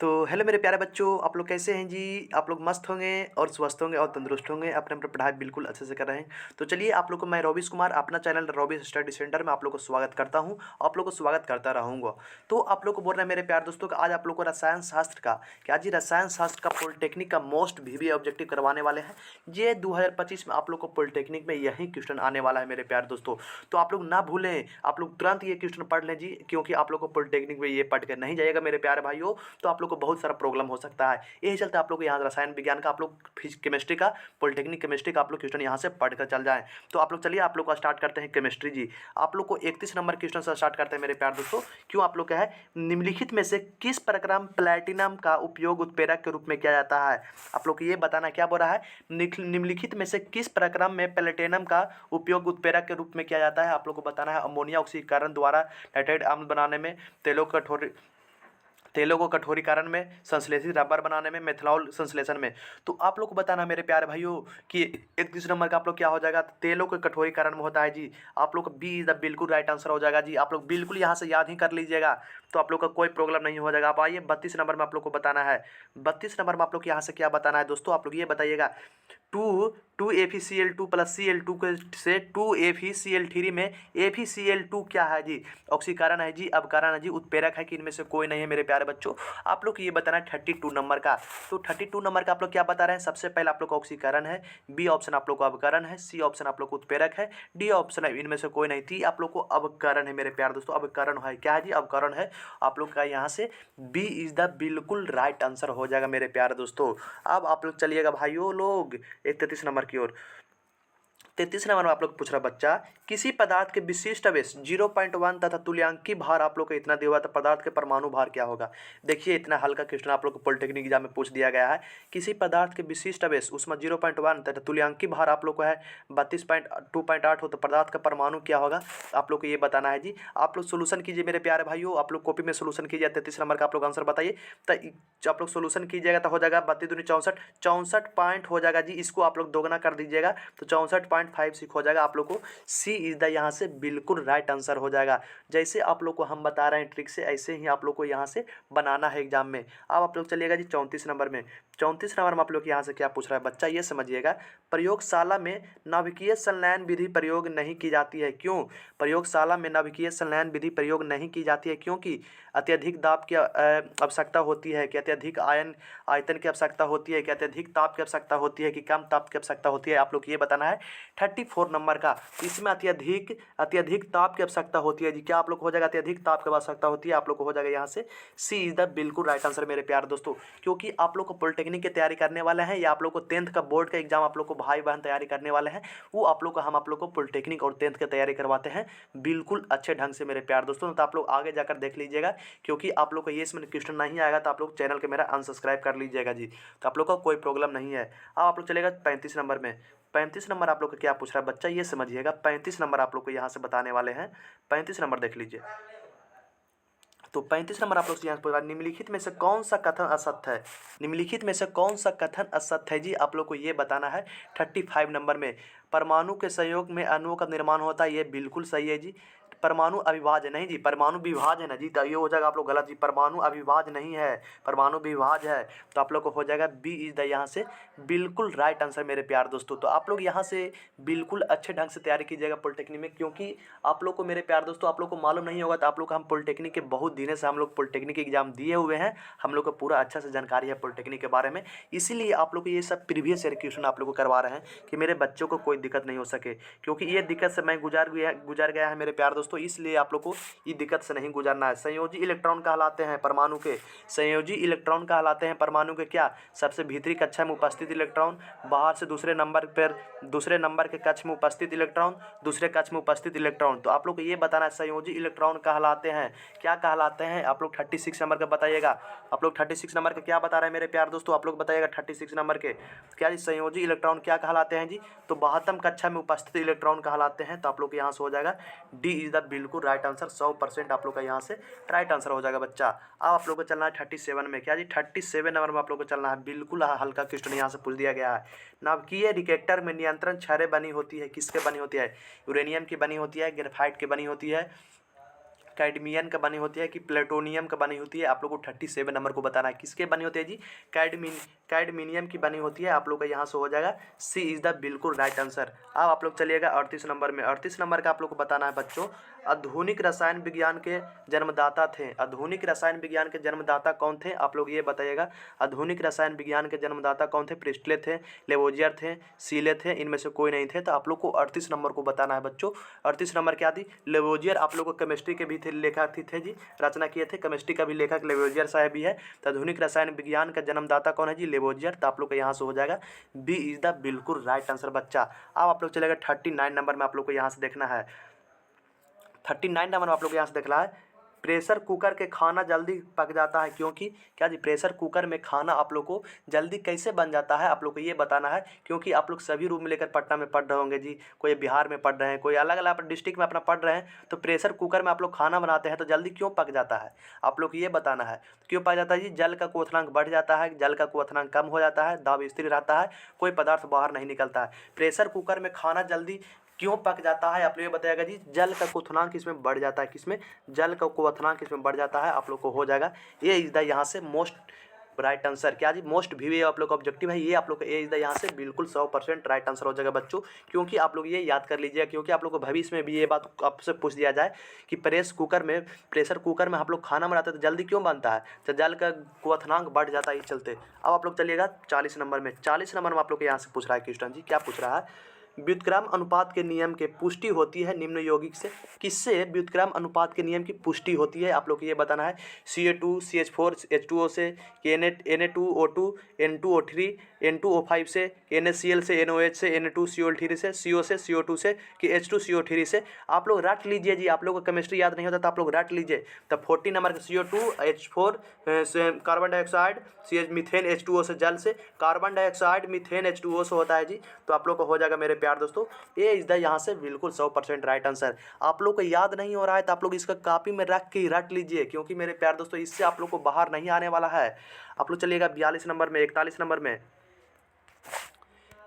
तो हेलो मेरे प्यारे बच्चों, आप लोग कैसे हैं जी? आप लोग मस्त होंगे और स्वस्थ होंगे और तंदुरुस्त होंगे, अपने अपने पढ़ाई बिल्कुल अच्छे से कर रहे हैं। तो चलिए, आप लोग को मैं रोबिस कुमार अपना चैनल रोबिस स्टडी सेंटर में आप लोग को स्वागत करता हूं। आप लोग को स्वागत करता रहूँगा। तो आप लोग को बोल रहे हैं मेरे प्यारे दोस्तों कि आज आप लोग को रसायन शास्त्र का क्या जी रसायन शास्त्र का पॉलिटेक्निक का मोस्ट वीवी ऑब्जेक्टिव करवाने वाले हैं। ये 2025 में आप लोग को पॉलिटेक्निक में यही क्वेश्चन आने वाला है मेरे प्यारे दोस्तों। तो आप लोग ना भूलें, आप लोग तुरंत ये क्वेश्चन पढ़ लें जी, क्योंकि आप लोग को पॉलिटेक्निक में ये पढ़ कर नहीं जाएगा मेरे प्यारे भाइयों। तो आप लोग को बहुत सारा प्रॉब्लम हो सकता है। यही चलते आप लोग को यहाँ रसायन विज्ञान का, आप लोग केमिस्ट्री का, पॉलिटेक्निक केमिस्ट्री का आप लोग क्वेश्चन यहाँ से पढ़ कर चल जाएं। तो आप लोग चलिए, आप लोग को स्टार्ट करते हैं केमिस्ट्री जी। आप लोग को 31 नंबर क्वेश्चन से स्टार्ट करते हैं मेरे प्यार दोस्तों। क्यों आप लोग क्या है, निम्नलिखित में से किस प्रक्रम प्लैटिनम का उपयोग उत्प्रेरक के रूप में किया जाता है? आप लोग को ये बताना क्या बोल रहा है, निम्नलिखित में से किस प्रक्रम में प्लैटिनम का उपयोग उत्प्रेरक के रूप में किया जाता है? आप लोग को बताना है अमोनिया ऑक्सीकरण द्वारा नाइट्रेट अम्ल बनाने में, तेलों को कठोरीकरण में, संश्लेषित रबर बनाने में, मेथनॉल संश्लेषण में। तो आप लोग को बताना मेरे प्यारे भाइयों कि 31 नंबर का आप लोग क्या हो जाएगा, तेलों के कठोरीकरण में होता है जी। आप लोग का बी इज द बिल्कुल राइट आंसर हो जाएगा जी। आप लोग बिल्कुल यहाँ से याद ही कर लीजिएगा, तो आप लोग का कोई प्रॉब्लम नहीं हो जाएगा। आप आइए 32 नंबर में आप लोग को बताना है। 32 नंबर में आप लोग यहाँ से क्या बताना है दोस्तों, आप लोग ये बताइएगा। To to FeCl2 plus Cl2 के से 2FeCl3 में FeCl2 क्या है जी? ऑक्सीकरण है जी, अवकरण है जी, उत्प्रेरक है कि इनमें से कोई नहीं है मेरे प्यारे बच्चों? आप लोग को ये बताना है 32 नंबर का। तो 32 नंबर का आप लोग क्या बता रहे हैं, सबसे पहले आप लोग को ऑक्सीकरण है, बी ऑप्शन आप लोग को अवकरण है, सी ऑप्शन आप लोग को उत्प्रेरक है, डी ऑप्शन है इनमें से कोई नहीं थी, आप लोग को अवकरण है मेरे प्यारे दोस्तों। अवकरण है क्या है जी? अवकरण है। आप लोग का यहाँ से बी इज द बिल्कुल राइट आंसर हो जाएगा मेरे प्यारे दोस्तों। अब आप लोग चलिएगा भाइयों लोग 33 नंबर की ओर। 33 नंबर में आप लोग पूछ रहा बच्चा, किसी पदार्थ के विशिष्ट आवेश 0.1 तथा तुल्यांकी भार आप लोग को इतना दिया हुआ, तो पदार्थ के परमाणु भार क्या होगा? देखिए, इतना हल्का क्वेश्चन आप लोग को पॉलिटेक्निक एग्जाम में पूछ दिया गया है। किसी पदार्थ के विशिष्ट आवेश उसमें 0.1 तथा तुल्यांकी भार आप लोग को है 32.2.8 हो, तो पदार्थ का परमाणु क्या होगा? आप लोग को ये बताना है जी। आप लोग सोल्यूशन कीजिए मेरे प्यारे भाइयों, आप लोग कॉपी में सोल्यूशन कीजिए। 33 नंबर का आप लोग आंसर बताइए। तो आप लोग सोल्यूशन कीजिएगा तो हो जाएगा 32 दूनी 64, 64 पॉइंट हो जाएगा जी। इसको आप लोग दोगुना कर दीजिएगा तो 64.56 हो जाएगा। आप लोग को सी इज द यहाँ से बिल्कुल राइट आंसर हो जाएगा। जैसे आप लोग को हम बता रहे हैं ट्रिक से, ऐसे ही आप लोग को यहाँ से बनाना है एग्जाम में। अब आप लोग चलिएगा जी 34 नंबर में। 34 नंबर में आप लोग यहाँ से क्या पूछ रहा है बच्चा, ये समझिएगा। प्रयोगशाला में नाभिकीय संलयन विधि प्रयोग नहीं की जाती है, क्यों? प्रयोगशाला में नाभिकीय संलयन विधि प्रयोग नहीं की जाती है क्योंकि अत्यधिक दाब की आवश्यकता होती है, कि अत्यधिक आयतन की आवश्यकता होती है, कि अत्यधिक ताप की आवश्यकता होती है, कि कम ताप की आवश्यकता होती है? आप लोग ये बताना है 34 नंबर का। इसमें अत्यधिक अत्यधिक ताप की आवश्यकता होती है जी। क्या आप लोग को हो जाएगा, अत्यधिक ताप की आवश्यकता होती है? आप लोग को हो जाएगा यहाँ से सी इज द बिल्कुल राइट आंसर मेरे प्यारे दोस्तों। क्योंकि आप लोग को पॉलिटेक्निक की तैयारी करने वाले हैं, या आप लोग को 10th का बोर्ड का एग्जाम आप लोग को भाई बहन तैयारी करने वाले हैं, वो आप लोग को हम आप लोग को पॉलिटेक्निक और 10th की तैयारी करवाते हैं बिल्कुल अच्छे ढंग से मेरे प्यारे दोस्तों। तो आप लोग आगे जाकर देख लीजिएगा, क्योंकि आप लोग को ये इसमें क्वेश्चन नहीं आएगा तो आप लोग चैनल के मेरा अनसब्सक्राइब कर लीजिएगा जी। तो आप लोग का कोई प्रॉब्लम नहीं है। अब आप लोग चलेगा 35 नंबर में। 35 नंबर आप लोग को क्या पूछ रहा है बच्चा, ये समझिएगा। 35 नंबर आप लोग को यहाँ से बताने वाले हैं। 35 नंबर देख लीजिए। तो 35 नंबर आप लोग से यहाँ पर, निम्नलिखित में से कौन सा कथन असत्य है? निम्नलिखित में से कौन सा कथन असत्य है जी? आप लोग को ये बताना है 35 नंबर में। परमाणु के सहयोग में अणुओं का निर्माण होता है, ये बिल्कुल सही है जी। परमाणु अविभाज्य नहीं जी, परमाणु विभाज्य है ना जी, तो ये हो जाएगा आप लोग गलत जी। परमाणु अविभाज्य नहीं है, परमाणु विभाज्य है। तो आप लोग को हो जाएगा बी इज द यहाँ से बिल्कुल राइट आंसर मेरे प्यार दोस्तों। तो आप लोग यहाँ से बिल्कुल अच्छे ढंग से तैयारी कीजिएगा पॉलिटेक्निक में, क्योंकि आप लोग को मेरे प्यार दोस्तों, आप लोग को मालूम नहीं होगा तो आप लोग को हम पॉलिटेक्निक के बहुत दिनों से हम लोग पॉलिटेक्निक एग्जाम दिए हुए हैं, हम लोग को पूरा अच्छा से जानकारी है पॉलिटेक्निक के बारे में। इसीलिए आप लोग को ये सब प्रीवियस ईयर क्वेश्चन आप लोग को करवा रहे हैं कि मेरे बच्चों को कोई दिक्कत नहीं हो सके, क्योंकि ये दिक्कत से मैं गुजार गया है मेरे प्यार दोस्तों। इसलिए आप लोग को ये दिक्कत से नहीं गुजरना है। संयोजी इलेक्ट्रॉन कहलाते हैं परमाणु के, संयोजी इलेक्ट्रॉन कहलाते हैं परमाणु के क्या? सबसे भीतरी कक्षा में उपस्थित इलेक्ट्रॉन, बाहर से दूसरे नंबर के कक्ष में उपस्थित इलेक्ट्रॉन, दूसरे कक्ष में उपस्थित इलेक्ट्रॉन। तो आप लोग को ये बताना है संयोजी इलेक्ट्रॉन कहलाते हैं, क्या कहलाते हैं? आप लोग 36 नंबर का बताइएगा। आप लोग 36 नंबर के क्या बता रहे हैं मेरे प्यार दोस्तों? आप लोग बताइएगा 36 नंबर के क्या जी, संयोजी इलेक्ट्रॉन क्या कहलाते हैं जी? तो 72 कक्षा में उपस्थित इलेक्ट्रॉन कहलाते हैं। तो आप लोग यहाँ से हो जाएगा डी इज द बिल्कुल राइट आंसर। 100% आप लोग का यहाँ से राइट आंसर हो जाएगा बच्चा। अब आप लोग को चलना है 37 में। क्या जी, 37 नंबर में आप लोग को चलना है। बिल्कुल हल्का क्वेश्चन यहाँ से पूछ दिया गया है। नाभिकीय रिएक्टर में नियंत्रण छड़ें बनी होती है, किसके बनी होती है? यूरेनियम की बनी होती है, ग्रेफाइट की बनी होती है, कैडमियम का बनी होती है कि प्लेटोनियम का बनी होती है, आप लोग को 37 नंबर को बताना है। किसके बनी होती है जी? कैडमिनियम की बनी होती है। आप लोग का यहाँ से हो जाएगा सी इज़ द बिल्कुल राइट आंसर। अब आप लोग चलिएगा 38 नंबर में। 38 नंबर का आप लोग को बताना है बच्चों, आधुनिक रसायन विज्ञान के जन्मदाता थे। आधुनिक रसायन विज्ञान के जन्मदाता कौन थे? आप लोग ये बताइएगा। आधुनिक रसायन विज्ञान के जन्मदाता कौन थे? प्रिस्टले थे, लेवोजियर थे, सीले थे, इनमें से कोई नहीं थे। तो आप लोग को 38 नंबर को बताना है बच्चों। 38 नंबर क्या थी? लेवोजियर। आप लोग को केमिस्ट्री के भी थे, लेखक थे जी, रचना किए थे। केमिस्ट्री का भी लेखक लेवोजियर साहब भी है। तो आधुनिक रसायन विज्ञान का जन्मदाता कौन है जी? लेवोजियर। तो आप लोग को यहाँ से हो जाएगा बी इज द बिल्कुल राइट आंसर बच्चा। अब आप लोग चलेगा 39 नंबर में। आप लोग को यहाँ से देखना है 39 नंबर में आप लोग यहाँ से देखना है, प्रेशर कुकर के खाना जल्दी पक जाता है क्योंकि क्या जी? प्रेशर कुकर में खाना आप लोग को जल्दी कैसे बन जाता है, आप लोग को ये बताना है। क्योंकि आप लोग सभी रूम में लेकर पटना में पढ़ रहे होंगे जी, कोई बिहार में पढ़ रहे हैं, कोई अलग अलग डिस्ट्रिक्ट में अपना पढ़ रहे हैं। तो प्रेशर कुकर में आप लोग खाना बनाते हैं तो जल्दी क्यों पक जाता है, आप लोग को ये बताना है। क्यों पक जाता है जी? जल का क्वथनांक बढ़ जाता है, जल का क्वथनांक कम हो जाता है, दाब स्थिर रहता है, कोई पदार्थ बाहर नहीं निकलता है। प्रेशर कुकर में खाना जल्दी क्यों पक जाता है, आप लोग ये बताएगा जी? जल का क्वथनांक इसमें बढ़ जाता है। किसमें? जल का क्वथनांक इसमें बढ़ जाता है। आप लोग को हो जाएगा ये इज द यहाँ से मोस्ट राइट आंसर। क्या जी? मोस्ट भी आप लोग का ऑब्जेक्टिव है ये, आप लोग का ए इज द यहाँ से बिल्कुल 100% राइट आंसर हो जाएगा बच्चों। क्योंकि आप लोग ये याद कर लीजिएगा, क्योंकि आप लोग को भविष्य में भी ये बात आपसे पूछ दिया जाए कि प्रेशर कुकर में आप लोग खाना बनाते हैं तो जल्दी क्यों बनता है? तो जल का क्वथनांक बढ़ जाता है इस चलते। अब आप लोग चलिएगा 40 नंबर में। 40 नंबर में आप लोग को यहाँ से पूछ रहा है क्वेश्चन जी, क्या पूछ रहा है? व्युत्क्रम अनुपात के नियम के पुष्टि होती है निम्न यौगिक से। किससे व्युत्क्रम अनुपात के नियम की पुष्टि होती है, आप लोग को ये बताना है। Ca2 CH4 H2O से, Na2O2 N2O3 N2O5 से, NaCl से, NOH से, Na2CO3 से, CO से, CO2 से, कि H2CO3 से। आप लोग रट लीजिए जी, आप लोग को केमिस्ट्री याद नहीं होता तो आप लोग रट लीजिए। तब 40 नंबर का CO2 H4 से carbon dioxide, CH methane H2O से, जल से कार्बन डाइऑक्साइड मीथेन H2O से होता है जी। तो आप लोग को हो जाएगा मेरे प्यार दोस्तों ये इज द यहाँ से बिल्कुल 100% राइट आंसर। आप लोग को याद नहीं हो रहा है तो आप लोग इसका कॉपी में रख के रट लीजिए, क्योंकि मेरे प्यार दोस्तों इससे आप लोग को बाहर नहीं आने वाला है। आप लोग चलिएगा 42 नंबर में। 41 नंबर में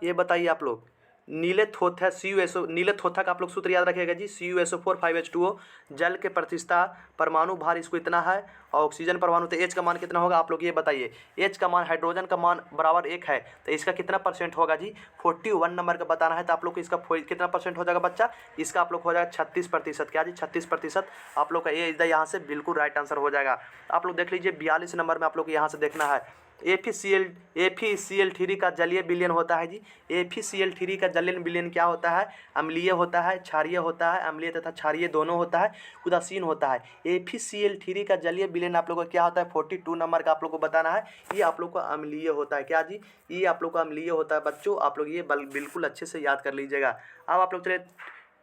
ये बताइए आप लोग, नीले थोथा CuSO, नीले थोथा का आप लोग सूत्र याद रखिएगा जी, CuSO4 5H2O। जल के प्रतिष्ठा परमाणु भार इसको इतना है, और ऑक्सीजन परमाणु तो H का मान कितना होगा, आप लोग ये बताइए। H का मान हाइड्रोजन का मान बराबर 1 है, तो इसका कितना % होगा जी? 41 नंबर का बताना है। तो आप लोग को इसका कितना % हो जाएगा बच्चा? इसका आप लोग हो जाएगा 36%। क्या जी? 36%। आप लोग का ये यहाँ से बिल्कुल राइट आंसर हो जाएगा। आप लोग देख लीजिए 42 नंबर में आप लोग को यहाँ से देखना है, FeCl3 का जलीय विलयन होता है जी। FeCl3 का जलीय विलयन क्या होता है? अम्लीय होता है, क्षारीय होता है, अम्लीय तथा क्षारीय दोनों होता है, उदासीन होता है। FeCl3 का जलीय विलयन आप लोग को क्या होता है? 42 नंबर का आप लोग को बताना है। ये आप लोग को अम्लीय होता है। क्या जी? ये आप लोग को अम्लीय होता है बच्चों। आप लोग ये बिल्कुल अच्छे से याद कर लीजिएगा। अब आप लोग चले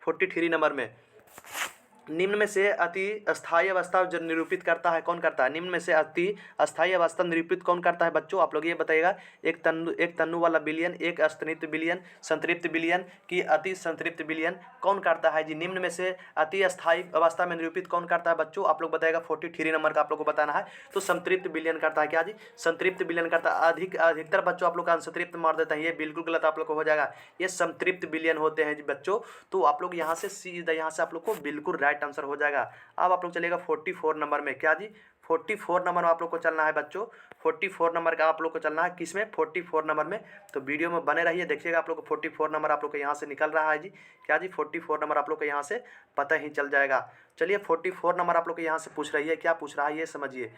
43 नंबर में। निम्न में से अति अस्थायी अवस्था जो निरूपित करता है, कौन करता है? निम्न में से अति अस्थायी अवस्था निरूपित कौन करता है बच्चों? आप लोग ये बताइएगा। एक तन्नु वाला विलयन, एक अस्तृप्त विलयन, संतृप्त विलयन की अति संतृप्त विलयन कौन करता है जी? निम्न में से अति अस्थायी अवस्था में निरूपित कौन करता है बच्चों? आप लोग बताएगा। 43 नंबर का आप लोग को बताना है। तो संतृप्त विलयन करता है। क्या जी? संतृप्त विलयन करता है। अधिकतर बच्चों आप लोग का संतृप्त मार देते हैं, ये बिल्कुल गलत आप लोग को हो जाएगा। ये संतृप्त विलयन होते हैं जी बच्चों। तो आप लोग यहाँ से यहाँ से आप लोग को बिल्कुल राइट आंसर हो जाएगा। अब आप लोग चलेगा 44 नंबर में। क्या जी? 44 नंबर में आप लोग को चलना है बच्चों। 44 नंबर का आप लोग को चलना है किसमें? 44 नंबर में। तो वीडियो में बने रहिए, देखिएगा आप लोग को 44 नंबर आप लोग को यहाँ से निकल रहा है जी। क्या जी? 44 नंबर आप लोग को यहाँ से पता ही चल जाएगा। चलिए 44 नंबर आप लोग को यहाँ से पूछ रही है, क्या पूछ रहा है ये समझिए।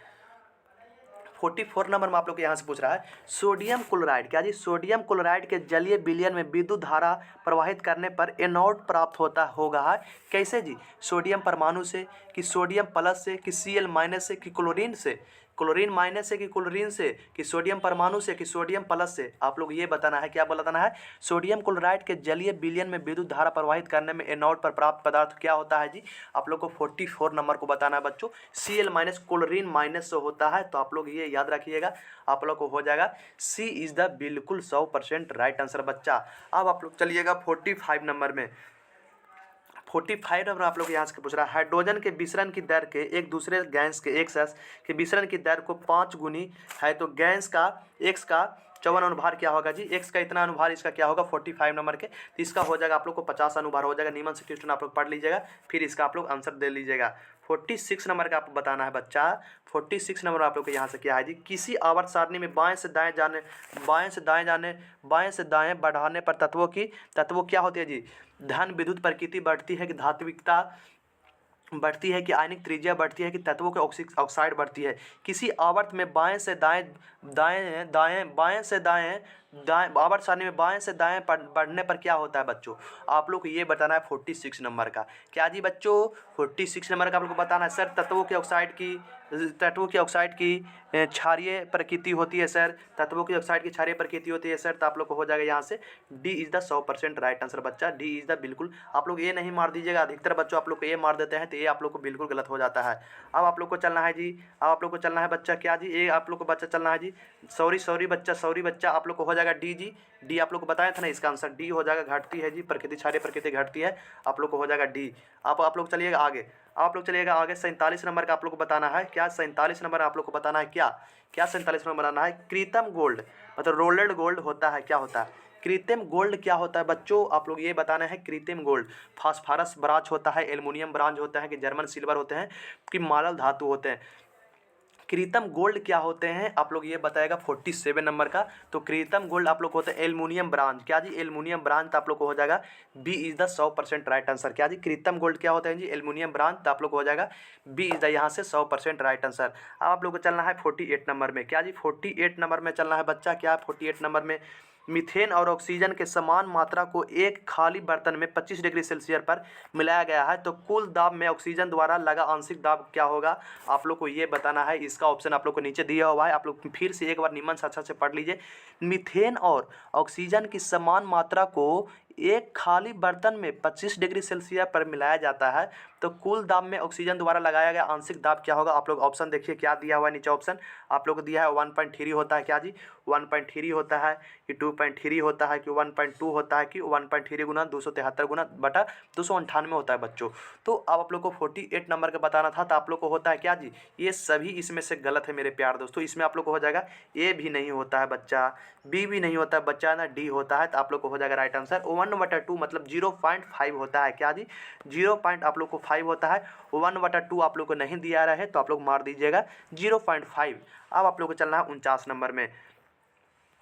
44 नंबर में आप लोग को यहाँ से पूछ रहा है, सोडियम क्लोराइड। क्या जी? सोडियम क्लोराइड के जलीय विलयन में विद्युत धारा प्रवाहित करने पर एनोड प्राप्त होता होगा। कैसे जी? सोडियम परमाणु से, कि सोडियम प्लस से, कि Cl माइनस से, कि क्लोरीन से, क्लोरीन माइनस से, कि क्लोरीन से, कि सोडियम परमाणु से, कि सोडियम प्लस से। आप लोग ये बताना है। क्या बताना है? सोडियम क्लोराइड के जलीय विलयन में विद्युत धारा प्रवाहित करने में एनोड पर प्राप्त पदार्थ क्या होता है जी? आप लोग को 44 नंबर को बताना है बच्चों। Cl माइनस क्लोरीन माइनस से होता है। तो आप लोग ये याद रखिएगा, आप लोग को हो जाएगा सी इज द बिल्कुल 100% राइट आंसर बच्चा। अब आप लोग चलिएगा 45 नंबर में। 45 नंबर आप लोग यहाँ से पूछ रहा है, हाइड्रोजन के विसरण की दर के एक दूसरे गैस के एक्स के विसरण की दर को 5 गुनी है तो गैस का एक्स का 54 अनुभार क्या होगा जी? एक्स का इतना अनुभार इसका क्या होगा 45 नंबर के? तो इसका हो जाएगा आप लोग को 50 अनुभार हो जाएगा। नियमन से क्वेश्चन आप लोग पढ़ लीजिएगा, फिर इसका आप लोग आंसर दे लीजिएगा। 46 नंबर का आपको बताना है बच्चा। 46 नंबर आप लोग को यहाँ से क्या है जी, किसी आवर्त सारणी में बाएं से दाएं जाने, बाएं से दाएं जाने, बाएं से दाएं बढ़ाने पर तत्वों क्या होती है जी, धन विद्युत प्रकृति बढ़ती है कि धात्विकता बढ़ती है कि आयनिक त्रिज्या बढ़ती है कि तत्वों के ऑक्साइड बढ़ती है। किसी आवर्त में बाएं से दाएं दाएं दाएं बाएं से दाएं दाएं आवर्त सारणी में बाएं से दाएं बढ़ने पर क्या होता है बच्चों, आप लोग को ये बताना है 46 नंबर का। क्या जी बच्चों, 46 नंबर का आप लोग को बताना है सर। तत्वों की ऑक्साइड की क्षारीय प्रकृति होती है सर, तत्वों की ऑक्साइड की क्षारीय प्रकृति होती है सर। तो आप लोग को हो जाएगा यहाँ से D is the 100% right answer बच्चा। डी इज द बिल्कुल, आप लोग ये नहीं मार दीजिएगा, अधिकतर बच्चों आप लोग को ये मार देते हैं, तो ये आप लोग को बिल्कुल गलत हो जाता है। अब आप लोग को चलना है जी, अब आप लोग को चलना है बच्चा क्या जी, ये आप लोग को बच्चा चलना है जी, सॉरी बच्चा आप लोग को हो जाएगा डी जी। डी आप लोग को बताया था ना, इसका आंसर डी हो जाएगा, घटती है जी प्रकृति, क्षारीय प्रकृति घटती है, आप लोग को हो जाएगा डी। आप लोग चलिएगा आगे, आप लोग चलिएगा आगे। 47 नंबर का आप लोग को बताना है क्या, 47 नंबर आप लोग को बताना है क्या, 47 नंबर बनाना है। कृत्रिम गोल्ड मतलब रोल्ड गोल्ड होता है, क्या होता है कृत्रिम गोल्ड, क्या होता है बच्चों, आप लोग ये बताना है। कृत्रिम गोल्ड फास्फोरस ब्रांच होता है, एल्युमिनियम ब्रांच होता है कि जर्मन सिल्वर होते हैं कि मार्बल धातु होते हैं। कृत्रिम गोल्ड क्या होते हैं आप लोग ये बताएगा 47 नंबर का। तो कृत्रिम गोल्ड आप लोग को होता है एल्युमिनियम ब्रांच, क्या जी एल्युमिनियम ब्रांच, तो आप लोग को हो जाएगा B is the 100% right answer. क्या जी कृत्रिम गोल्ड क्या होता है जी, एल्युमिनियम ब्रांच, तो आप लोग को हो जाएगा बी इज द यहाँ से 100% राइट आंसर। अब आप लोग को चलना है 48 नंबर में। क्या जी 48 नंबर में चलना है बच्चा, क्या 48 नंबर में मीथेन और ऑक्सीजन के समान मात्रा को एक खाली बर्तन में 25 डिग्री सेल्सियस पर मिलाया गया है, तो कुल दाब में ऑक्सीजन द्वारा लगा आंशिक दाब क्या होगा, आप लोग को ये बताना है। इसका ऑप्शन आप लोग को नीचे दिया हुआ है, आप लोग फिर से एक बार निमन से अच्छा से पढ़ लीजिए। मीथेन और ऑक्सीजन की समान मात्रा को एक खाली बर्तन में 25 डिग्री सेल्सियस पर मिलाया जाता है, तो कुल दाब में ऑक्सीजन द्वारा लगाया गया आंशिक दाब क्या होगा। आप लोग ऑप्शन देखिए क्या दिया हुआ है नीचे, ऑप्शन आप लोग को दिया है 1.3 होता है, क्या जी 1.3 होता है कि 2.3 होता है कि 1.2 होता है कि 1.3 गुना 273 गुना बटा 298 होता है बच्चों। तो अब आप लोग को 48 नंबर का बताना था, तो आप लोग को होता है क्या जी, ये सभी इसमें से गलत है मेरे प्यार दोस्तों। इसमें आप लोग को हो जाएगा ए भी नहीं होता है बच्चा, बी भी नहीं होता है बच्चा, ना डी होता है, तो आप लोग को हो जाएगा राइट आंसर 1/2 मतलब 0.5 होता है। क्या जी 0 पॉइंट आप लोग को 5 होता है, 1/2 आप लोग को नहीं दिया रहा है, तो आप लोग मार दीजिएगा 0.5। अब आप लोग को चलना है 49 नंबर में।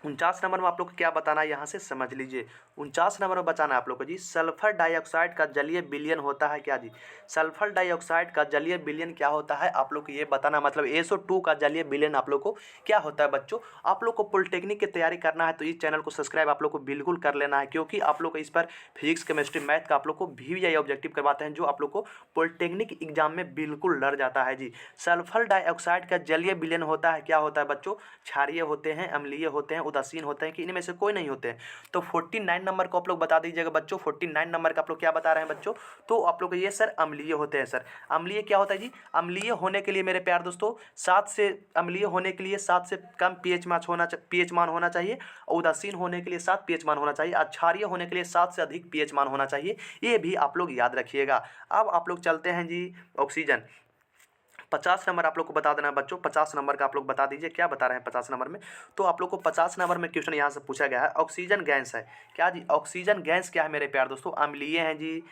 49 नंबर में आप लोग को क्या बताना है यहाँ से समझ लीजिए। 49 नंबर में बताना है आप लोग को जी, सल्फर डाइऑक्साइड का जलीय विलयन होता है, क्या जी सल्फर डाइऑक्साइड का जलीय विलयन क्या होता है, आप लोग को ये बताना, मतलब SO2 का जलीय विलयन आप लोग को क्या होता है बच्चों। आप लोग को पॉलिटेक्निक की तैयारी करना है तो इस चैनल को सब्सक्राइब आप लोग को बिल्कुल कर लेना है, क्योंकि आप लोग को इस पर फिजिक्स केमिस्ट्री मैथ का आप लोग को VVI ऑब्जेक्टिव करवाते हैं, जो आप लोग को पॉलिटेक्निक एग्जाम में बिल्कुल डर जाता है जी। सल्फर डाइऑक्साइड का जलीय विलयन होता है, क्या होता है बच्चों, क्षारीय होते हैं, अम्लीय होते हैं, उदासीन होते हैं कि इनमें से कोई नहीं होते हैं। तो 49 नंबर को आप लोग बता दीजिएगा बच्चों। 49 नंबर का आप लोग क्या बता रहे हैं बच्चों, तो आप लोग ये सर अम्लीय होते हैं सर। अम्लीय क्या होता है जी, अम्लीय होने के लिए मेरे प्यार दोस्तों 7 से, अम्लीय होने के लिए 7 से कम पीएच मान होना चाहिए, और उदासीन होने के लिए 7 पीएच मान होना चाहिए, क्षारीय होने के लिए 7 से अधिक पीएच मान होना चाहिए, ये भी आप लोग याद रखिएगा। अब आप लोग चलते हैं जी ऑक्सीजन। 50 नंबर आप लोग को बता देना है बच्चों। 50 नंबर का आप लोग बता दीजिए क्या बता रहे हैं 50 नंबर में। तो आप लोग को 50 नंबर में क्वेश्चन यहाँ से पूछा गया है, ऑक्सीजन गैस है, क्या जी ऑक्सीजन गैस क्या है मेरे प्यार दोस्तों, अम्लीय हैं जी,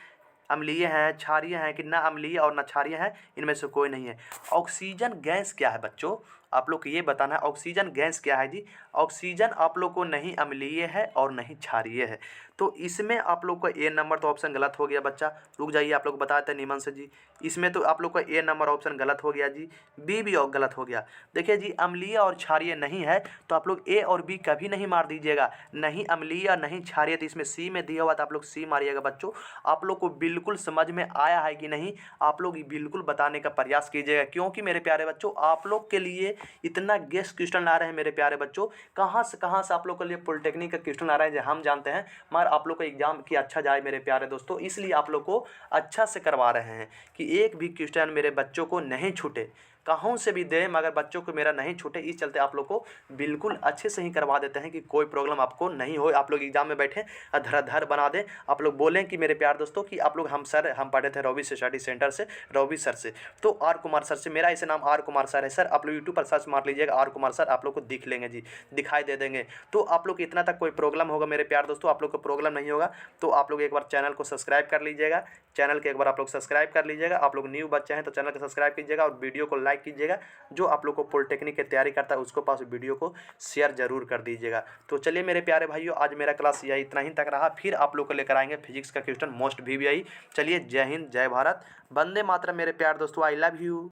अम्लीय हैं, क्षारीय हैं कि ना अम्लीय और ना क्षारीय हैं, इनमें से कोई नहीं है। ऑक्सीजन गैस क्या है बच्चों, आप लोग को ये बताना है ऑक्सीजन गैस क्या है जी। ऑक्सीजन आप लोग को नहीं अम्लीय है और नहीं क्षारीय है, तो इसमें आप लोग का ए नंबर तो ऑप्शन गलत हो गया बच्चा। रुक जाइए आप लोग बताते हैं निमन से जी, इसमें तो आप लोग का ए नंबर ऑप्शन गलत हो गया जी, बी भी गलत हो गया। देखिए जी अम्लीय और क्षारीय नहीं है, तो आप लोग ए और बी कभी नहीं मार दीजिएगा, नहीं अम्लीय नहीं क्षारीय, तो इसमें सी में दिया हुआ तो आप लोग सी मारिएगा बच्चों। आप लोग को बिल्कुल समझ में आया है कि नहीं, आप लोग बिल्कुल बताने का प्रयास कीजिएगा, क्योंकि मेरे प्यारे बच्चों आप लोग के लिए इतना गेस्ट क्वेश्चन ला रहे हैं मेरे प्यारे बच्चों, कहाँ से आप लोग के लिए पॉलिटेक्निक का क्वेश्चन आ रहे हैं जो हम जानते हैं, मगर आप लोग का एग्जाम की अच्छा जाए मेरे प्यारे दोस्तों, इसलिए आप लोग को अच्छा से करवा रहे हैं कि एक भी क्वेश्चन मेरे बच्चों को नहीं छूटे। कहाँ से भी दें, मगर बच्चों को मेरा नहीं छूटे, इस चलते आप लोग को बिल्कुल अच्छे से ही करवा देते हैं कि कोई प्रॉब्लम आपको नहीं हो। आप लोग एग्जाम में बैठें धराधर बना दें। आप लोग बोलें कि मेरे प्यार दोस्तों कि आप लोग हम पढ़े थे रवि स्टडी सेंटर से, रवि सर से, तो आर कुमार सर से। मेरा ऐसे नाम आर कुमार सर है सर। आप लोग यूट्यूब पर सर्च मार लीजिएगा आर कुमार सर, आप लोग को दिख लेंगे जी, दिखाई दे देंगे। तो आप लोग इतना तक कोई प्रॉब्लम होगा मेरे प्यार दोस्तों, आप लोग को प्रॉब्लम नहीं होगा तो आप लोग एक बार चैनल को सब्सक्राइब कर लीजिएगा। चैनल के एक बार आप लोग सब्सक्राइब कर लीजिएगा। आप लोग न्यू बच्चे हैं तो चैनल को सब्सक्राइब कीजिएगा और वीडियो को लाइक कीजिएगा। जो आप लोग को पॉलिटेक्निक की तैयारी करता है उसको पास वीडियो को शेयर जरूर कर दीजिएगा। तो चलिए मेरे प्यारे भाइयों, आज मेरा क्लास यही इतना ही तक रहा। फिर आप लोग को लेकर आएंगे फिजिक्स का क्वेश्चन मोस्ट VVI। चलिए, जय हिंद, जय भारत, वंदे मातरम मेरे प्यार दोस्तों, आई लव यू।